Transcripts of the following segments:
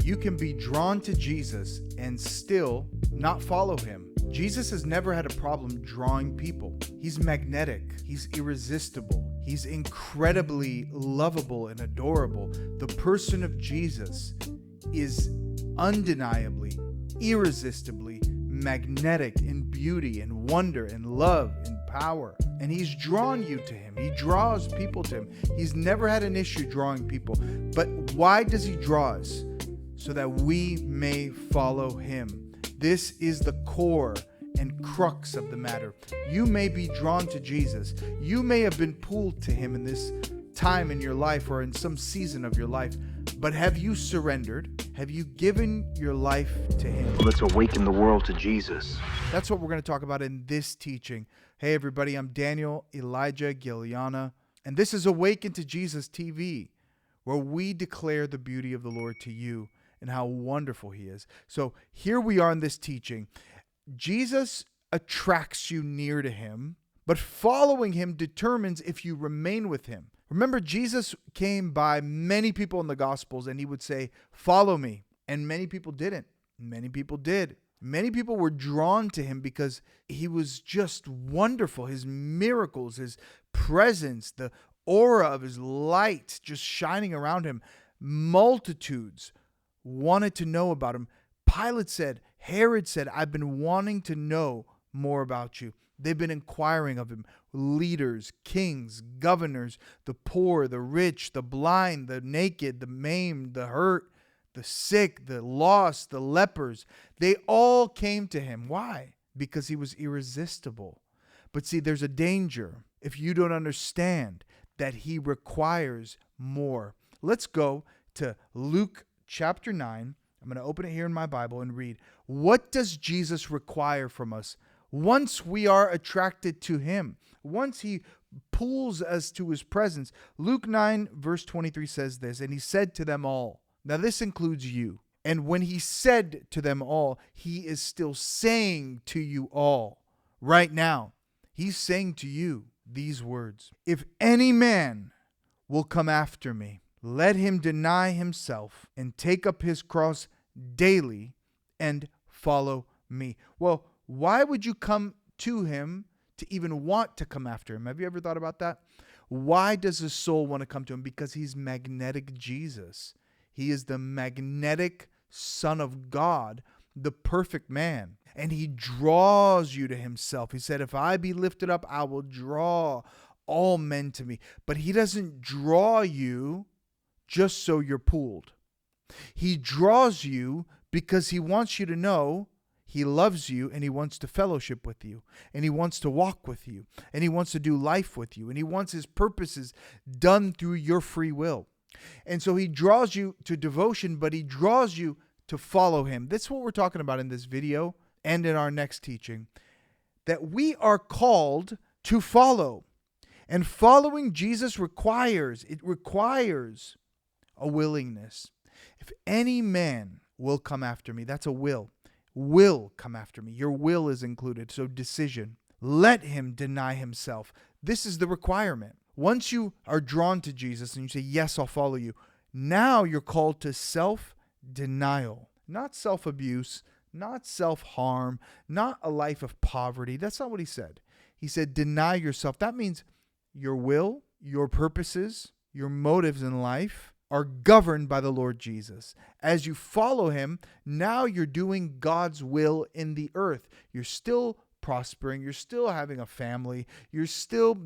You can be drawn to Jesus and still not follow him. Jesus has never had a problem drawing people. He's magnetic. He's irresistible. He's incredibly lovable and adorable. The person of Jesus is undeniably, irresistibly magnetic in beauty and wonder and love and power. And he's drawn you to him. He draws people to him. He's never had an issue drawing people. But why does he draw us? So that we may follow him. This is the core and crux of the matter. You may be drawn to Jesus. You may have been pulled to him in this time in your life or in some season of your life. But have you surrendered? Have you given your life to him? Let's awaken the world to Jesus. That's what we're going to talk about in this teaching. Hey everybody, I'm Daniel Elijah Giliana, and this is Awaken to Jesus TV, where we declare the beauty of the Lord to you and how wonderful he is. So here we are in this teaching. Jesus attracts you near to him, but following him determines if you remain with him. Remember, Jesus came by many people in the Gospels and he would say, follow me. And many people didn't. Many people did. Many people were drawn to him because he was just wonderful. His miracles, his presence, the aura of his light just shining around him. Multitudes wanted to know about him. Pilate said, Herod said, I've been wanting to know more about you. They've been inquiring of him. Leaders, kings, governors, the poor, the rich, the blind, the naked, the maimed, the hurt, the sick, the lost, the lepers. They all came to him. Why? Because he was irresistible. But see, there's a danger if you don't understand that he requires more. Let's go to Luke chapter 9. I'm going to open it here in my Bible and read. What does Jesus require from us once we are attracted to him? Once he pulls us to his presence. Luke 9 verse 23 says this, and he said to them all. Now this includes you. And when he said to them all, he is still saying to you all right now. He's saying to you these words. If any man will come after me, let him deny himself and take up his cross daily and follow me. Well, why would you come to him to even want to come after him? Have you ever thought about that? Why does a soul want to come to him? Because he's magnetic Jesus. He is the magnetic Son of God, the perfect man. And he draws you to himself. He said, if I be lifted up, I will draw all men to me. But he doesn't draw you just so you're pulled. He draws you because he wants you to know he loves you and he wants to fellowship with you and he wants to walk with you and he wants to do life with you and he wants his purposes done through your free will. And so he draws you to devotion, but he draws you to follow him. That's what we're talking about in this video and in our next teaching, that we are called to follow. And following Jesus requires a willingness. If any man will come after me, that's a will come after me. Your will is included, so decision. Let him deny himself. This is the requirement. Once you are drawn to Jesus and you say, yes, I'll follow you, now you're called to self-denial, not self-abuse, not self-harm, not a life of poverty. That's not what he said. He said, deny yourself. That means your will, your purposes, your motives in life are governed by the Lord Jesus. As you follow him, now you're doing God's will in the earth. You're still prospering. You're still having a family. You're still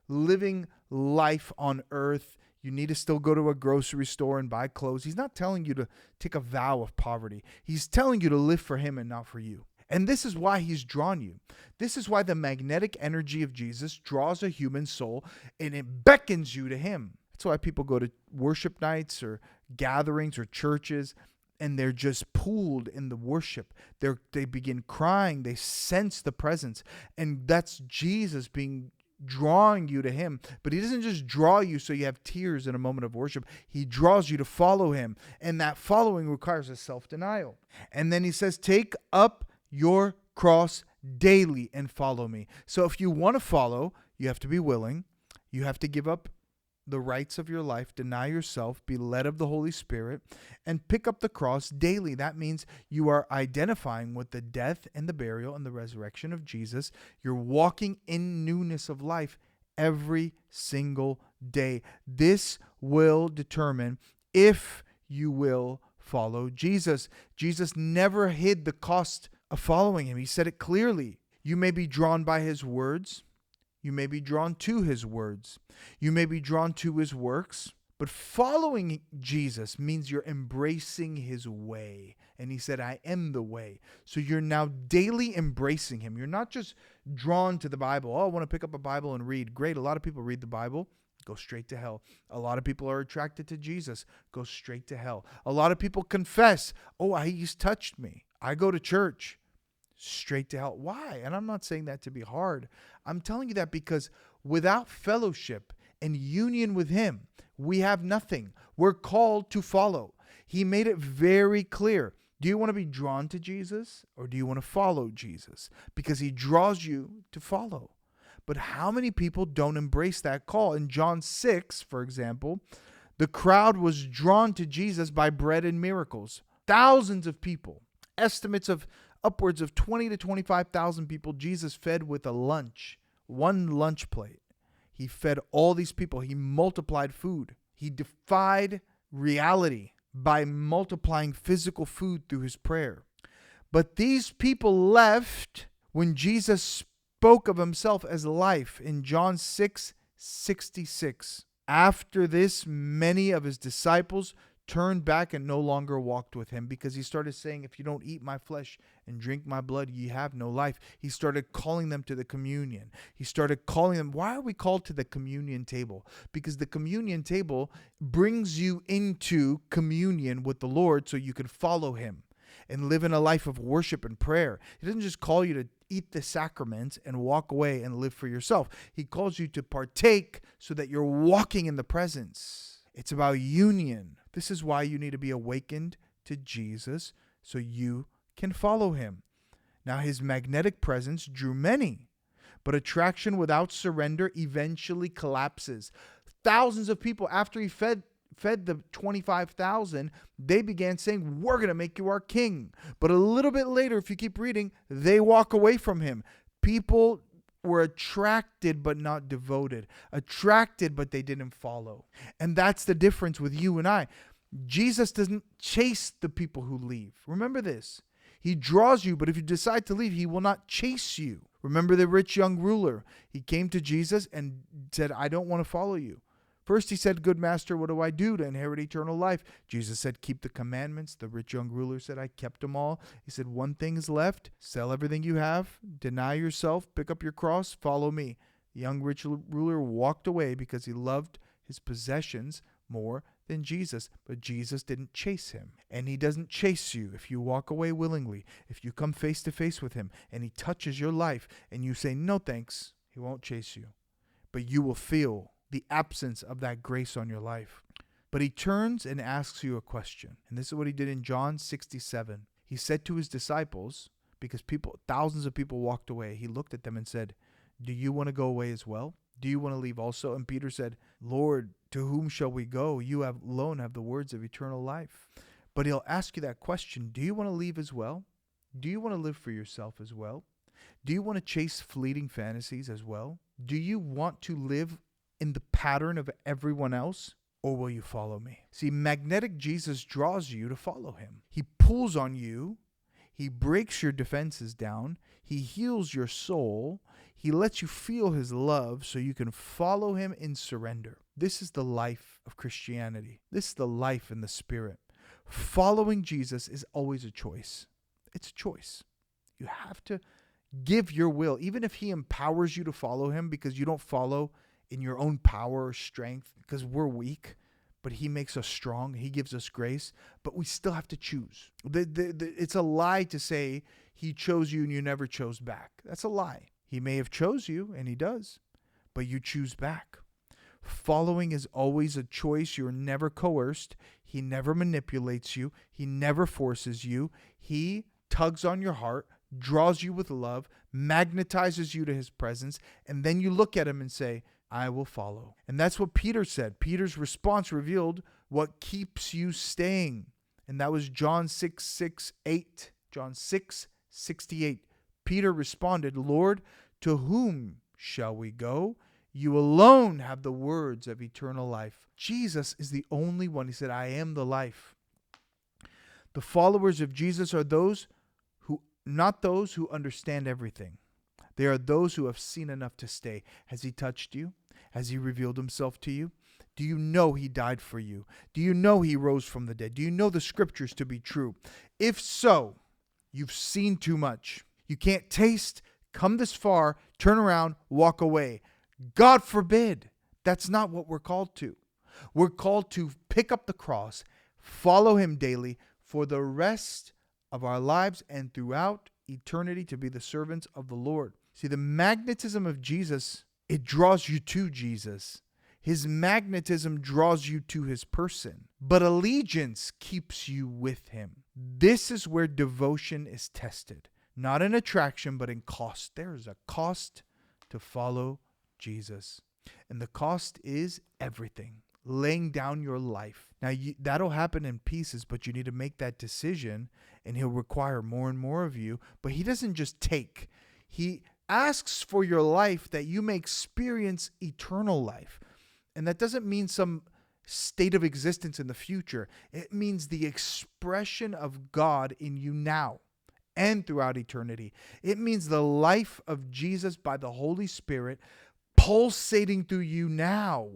living life on earth. You need to still go to a grocery store and buy clothes. He's not telling you to take a vow of poverty. He's telling you to live for him and not for you. And this is why he's drawn you. This is why the magnetic energy of Jesus draws a human soul and it beckons you to him. That's why people go to worship nights or gatherings or churches and they're just pulled in the worship. They begin crying. They sense the presence. And that's Jesus drawing you to him. But he doesn't just draw you so you have tears in a moment of worship. He draws you to follow him. And that following requires a self-denial. And then he says, take up your cross daily and follow me. So if you want to follow, you have to be willing. You have to give up the rights of your life, deny yourself, be led of the Holy Spirit, and pick up the cross daily. That means you are identifying with the death and the burial and the resurrection of Jesus. You're walking in newness of life every single day. This will determine if you will follow Jesus. Jesus never hid the cost of following him. He said it clearly. You may be drawn by his words. You may be drawn to his words. You may be drawn to his works. But following Jesus means you're embracing his way. And he said, I am the way. So you're now daily embracing him. You're not just drawn to the Bible. Oh, I want to pick up a Bible and read. Great. A lot of people read the Bible, go straight to hell. A lot of people are attracted to Jesus, go straight to hell. A lot of people confess, oh, he's touched me. I go to church, straight to hell. Why? And I'm not saying that to be hard. I'm telling you that because without fellowship and union with him, we have nothing. We're called to follow. He made it very clear. Do you want to be drawn to Jesus or do you want to follow Jesus? Because he draws you to follow. But how many people don't embrace that call? In John 6, for example, the crowd was drawn to Jesus by bread and miracles. Thousands of people, estimates of upwards of 20 to 25,000 people, Jesus fed with a lunch, one lunch plate. He fed all these people. He multiplied food. He defied reality by multiplying physical food through his prayer. But these people left when Jesus spoke of himself as life in John 6:66. After this, many of his disciples turned back and no longer walked with him because he started saying, if you don't eat my flesh and drink my blood, ye have no life. He started calling them to the communion. He started calling them. Why are we called to the communion table? Because the communion table brings you into communion with the Lord so you can follow him and live in a life of worship and prayer. He doesn't just call you to eat the sacraments and walk away and live for yourself. He calls you to partake so that you're walking in the presence. It's about union. This is why you need to be awakened to Jesus so you can follow him. Now, his magnetic presence drew many, but attraction without surrender eventually collapses. Thousands of people, after he fed the 25,000, they began saying, we're going to make you our king. But a little bit later, if you keep reading, they walk away from him. People were attracted but not devoted. Attracted but they didn't follow. And that's the difference with you and I. Jesus doesn't chase the people who leave. Remember this. He draws you, but if you decide to leave, he will not chase you. Remember the rich young ruler. He came to Jesus and said, I don't want to follow you. First he said, good master, what do I do to inherit eternal life? Jesus said, keep the commandments. The rich young ruler said, I kept them all. He said, one thing is left. Sell everything you have. Deny yourself. Pick up your cross. Follow me. The young rich ruler walked away because he loved his possessions more than Jesus. But Jesus didn't chase him. And he doesn't chase you if you walk away willingly. If you come face to face with him and he touches your life and you say, no thanks, he won't chase you. But you will feel the absence of that grace on your life. But he turns and asks you a question. And this is what he did in John 67. He said to his disciples, because thousands of people walked away, he looked at them and said, do you want to go away as well? Do you want to leave also? And Peter said, Lord, to whom shall we go? You alone have the words of eternal life. But he'll ask you that question. Do you want to leave as well? Do you want to live for yourself as well? Do you want to chase fleeting fantasies as well? Do you want to live in the pattern of everyone else, or will you follow me? See, magnetic Jesus draws you to follow him. He pulls on you. He breaks your defenses down. He heals your soul. He lets you feel his love so you can follow him in surrender. This is the life of Christianity. This is the life in the Spirit. Following Jesus is always a choice. It's a choice. You have to give your will, even if he empowers you to follow him, because you don't follow in your own power or strength, because we're weak, but he makes us strong. He gives us grace, but we still have to choose. It's a lie to say he chose you and you never chose back. That's a lie. He may have chose you, and he does, but you choose back. Following is always a choice. You're never coerced. He never manipulates you. He never forces you. He tugs on your heart, draws you with love, magnetizes you to his presence, and then you look at him and say, I will follow. And that's what Peter said. Peter's response revealed what keeps you staying. And that was John 6:68. John 6:68. Peter responded, Lord, to whom shall we go? You alone have the words of eternal life. Jesus is the only one. He said, I am the life. The followers of Jesus are not those who understand everything. They are those who have seen enough to stay. Has he touched you? Has he revealed himself to you? Do you know he died for you? Do you know he rose from the dead? Do you know the scriptures to be true? If so, you've seen too much. You can't taste, come this far, turn around, walk away. God forbid. That's not what we're called to. We're called to pick up the cross, follow him daily for the rest of our lives and throughout eternity to be the servants of the Lord. See, the magnetism of Jesus, it draws you to Jesus. His magnetism draws you to his person, but allegiance keeps you with him. This is where devotion is tested, not in attraction, but in cost. There is a cost to follow Jesus, and the cost is everything. Laying down your life. Now, that'll happen in pieces, but you need to make that decision, and he'll require more and more of you. But he doesn't just take. He asks for your life that you may experience eternal life. And that doesn't mean some state of existence in the future. It means the expression of God in you now and throughout eternity. It means the life of Jesus by the Holy Spirit pulsating through you now.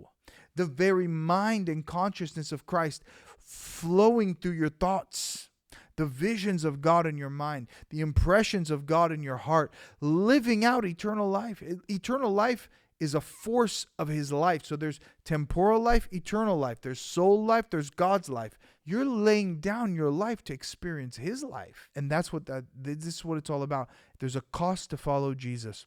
The very mind and consciousness of Christ flowing through your thoughts, the visions of God in your mind, the impressions of God in your heart, living out eternal life. Eternal life is a force of his life. So there's temporal life, eternal life. There's soul life, there's God's life. You're laying down your life to experience his life. And this is what it's all about. There's a cost to follow Jesus.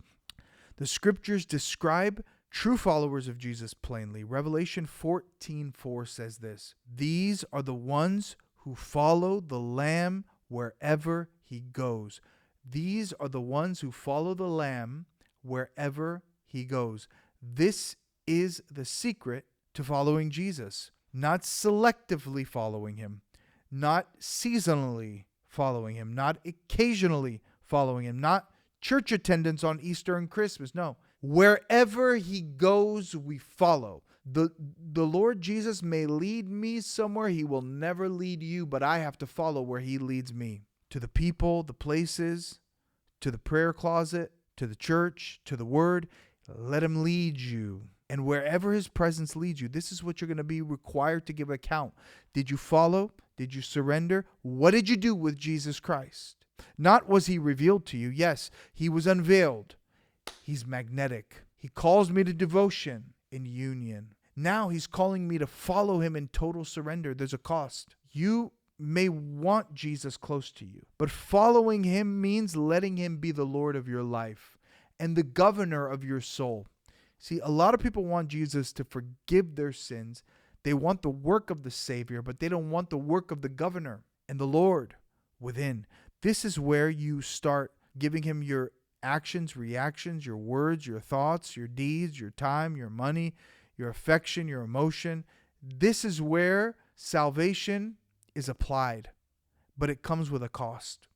The scriptures describe true followers of Jesus plainly. Revelation 14:4 says this, these are the ones who follow the Lamb wherever he goes. These are the ones who follow the Lamb wherever he goes. This is the secret to following Jesus. Not selectively following him, not seasonally following him, not occasionally following him, not church attendance on Easter and Christmas. No. Wherever he goes, we follow. The Lord Jesus may lead me somewhere. He will never lead you, but I have to follow where he leads me. To the people, the places, to the prayer closet, to the church, to the word. Let him lead you. And wherever his presence leads you, this is what you're going to be required to give account. Did you follow? Did you surrender? What did you do with Jesus Christ? Not was he revealed to you. Yes, he was unveiled. He's magnetic. He calls me to devotion in union. Now he's calling me to follow him in total surrender. There's a cost. You may want Jesus close to you, but following him means letting him be the Lord of your life and the governor of your soul. See, a lot of people want Jesus to forgive their sins. They want the work of the Savior, but they don't want the work of the governor and the Lord within. This is where you start giving him your actions, reactions, your words, your thoughts, your deeds, your time, your money, your affection, your emotion. This is where salvation is applied, but it comes with a cost.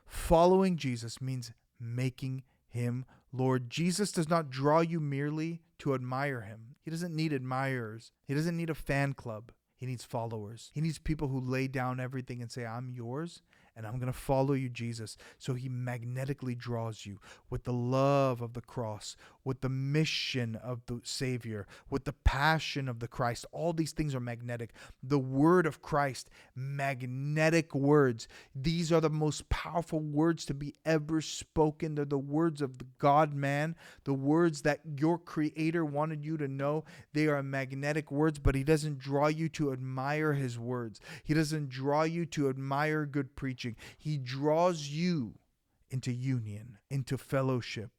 Following Jesus means making him Lord. Jesus does not draw you merely to admire him. He doesn't need admirers. He doesn't need a fan club. He needs followers. He needs people who lay down everything and say, I'm yours, and I'm going to follow you, Jesus. So he magnetically draws you with the love of the cross, with the mission of the Savior, with the passion of the Christ. All these things are magnetic. The word of Christ, magnetic words. These are the most powerful words to be ever spoken. They're the words of the God-man, the words that your Creator wanted you to know. They are magnetic words, but he doesn't draw you to admire his words. He doesn't draw you to admire good preaching. He draws you into union, into fellowship.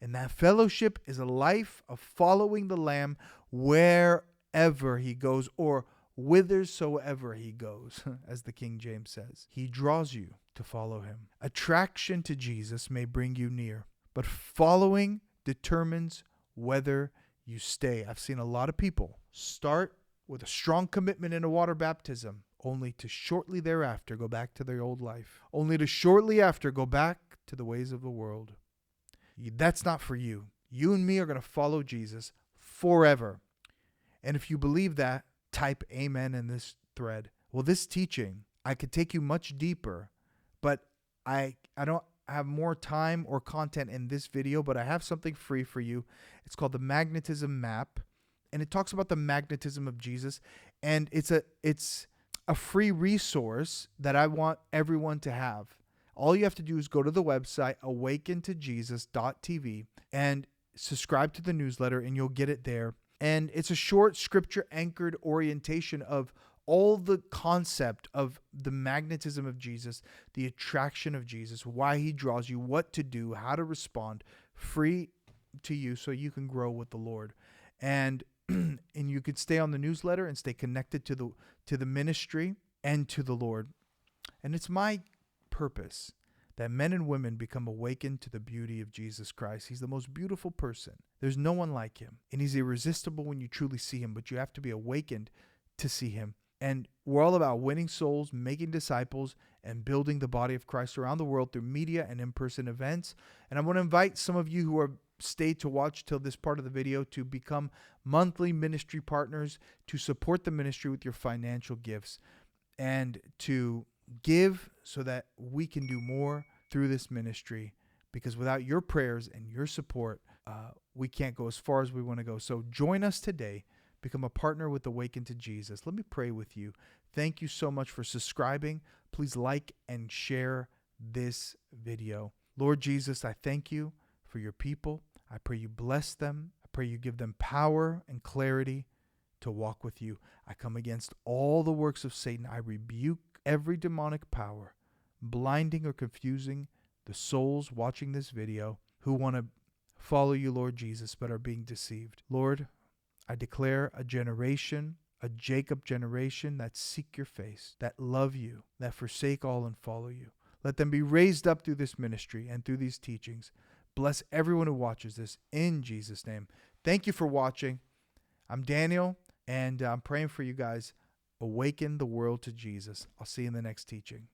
And that fellowship is a life of following the Lamb wherever he goes, or whithersoever he goes, as the King James says. He draws you to follow him. Attraction to Jesus may bring you near, but following determines whether you stay. I've seen a lot of people start with a strong commitment into water baptism, only to shortly thereafter go back to their old life, only to shortly after go back to the ways of the world. That's not for you. You and me are going to follow Jesus forever. And if you believe that, type amen in this thread. Well, this teaching, I could take you much deeper, but I don't have more time or content in this video, but I have something free for you. It's called the Magnetism Map, and it talks about the magnetism of Jesus, and it's a free resource that I want everyone to have. All you have to do is go to the website awakentojesus.tv and subscribe to the newsletter, and you'll get it there. And it's a short scripture anchored orientation of all the concept of the magnetism of Jesus, the attraction of Jesus, why he draws you, what to do, how to respond, free to you so you can grow with the Lord. And and you could stay on the newsletter and stay connected to the ministry and to the Lord. And it's my purpose that men and women become awakened to the beauty of Jesus Christ. He's the most beautiful person. There's no one like him. And he's irresistible when you truly see him, but you have to be awakened to see him. And we're all about winning souls, making disciples, and building the body of Christ around the world through media and in-person events. And I want to invite some of you who are stayed to watch till this part of the video to become monthly ministry partners, to support the ministry with your financial gifts, and to give so that we can do more through this ministry. Because without your prayers and your support, we can't go as far as we want to go. So join us today. Become a partner with Awaken to Jesus. Let me pray with you. Thank you so much for subscribing. Please like and share this video. Lord Jesus, I thank you for your people. I pray you bless them. I pray you give them power and clarity to walk with you. I come against all the works of Satan. I rebuke every demonic power, blinding or confusing the souls watching this video who want to follow you, Lord Jesus, but are being deceived. Lord, I declare a generation, a Jacob generation that seek your face, that love you, that forsake all and follow you. Let them be raised up through this ministry and through these teachings. Bless everyone who watches this in Jesus' name. Thank you for watching. I'm Daniel, and I'm praying for you guys. Awaken the world to Jesus. I'll see you in the next teaching.